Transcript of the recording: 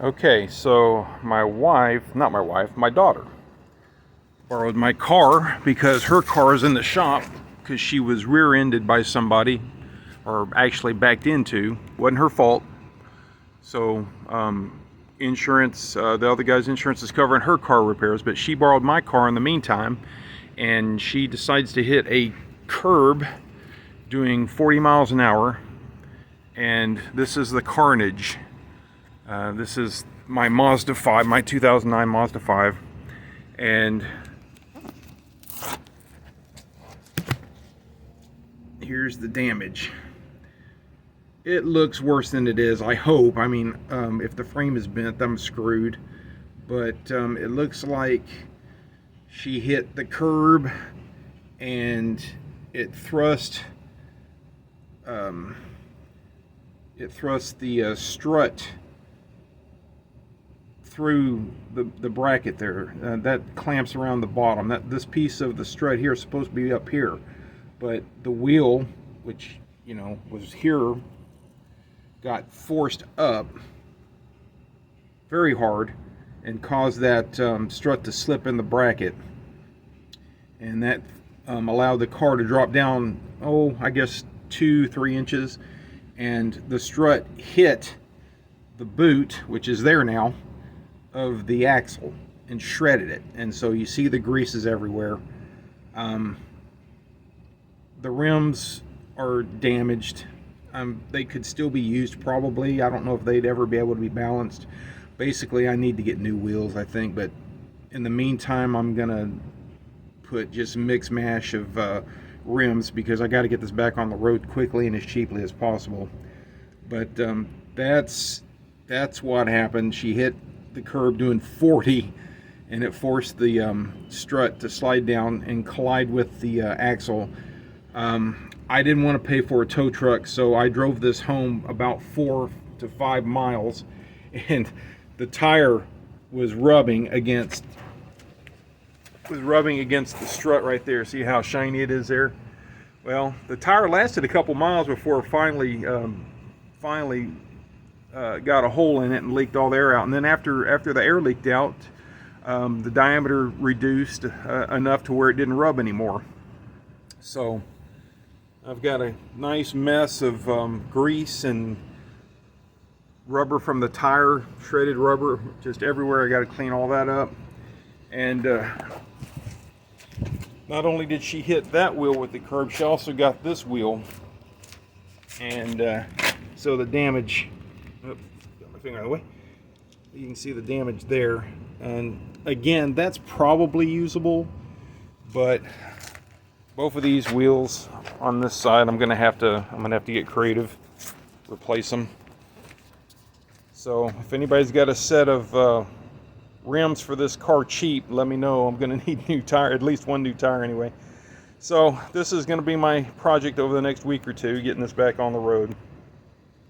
Okay, so my daughter borrowed my car because her car is in the shop because she was rear-ended by somebody, or actually backed into. Wasn't her fault. So insurance, the other guy's insurance is covering her car repairs, but she borrowed my car in the meantime, and she decides to hit a curb doing 40 miles an hour, and this is the carnage. This is my Mazda 5, my 2009 Mazda 5, and here's the damage. It looks worse than it is, I hope. I mean, if the frame is bent, I'm screwed. But it looks like she hit the curb and it thrust the strut through the bracket there. That clamps around the bottom. This piece of the strut here is supposed to be up here, but the wheel, which was here, got forced up very hard and caused that strut to slip in the bracket, and that allowed the car to drop down, I guess 2-3 inches, and the strut hit the boot, which is there now, of the axle, and shredded it. And so you see the greases everywhere. The rims are damaged. They could still be used probably. I don't know if they'd ever be able to be balanced. Basically, I need to get new wheels, I think, but in the meantime, I'm gonna put just mix mash of rims because I got to get this back on the road quickly and as cheaply as possible. But that's what happened. She hit the curb doing 40, and it forced the strut to slide down and collide with the axle. I didn't want to pay for a tow truck, so I drove this home about 4 to 5 miles, and the tire was rubbing against the strut right there. See how shiny it is there? Well, the tire lasted a couple miles before it finally got a hole in it and leaked all the air out. And then after the air leaked out, the diameter reduced enough to where it didn't rub anymore. So I've got a nice mess of grease and rubber from the tire, shredded rubber just everywhere. I got to clean all that up. And not only did she hit that wheel with the curb, she also got this wheel. And so the damage, got my finger out of the way. You can see the damage there. And again, that's probably usable, but both of these wheels on this side, I'm gonna have to get creative, replace them. So if anybody's got a set of rims for this car cheap, let me know. I'm gonna need new tire, at least one new tire anyway. So this is gonna be my project over the next week or two, getting this back on the road.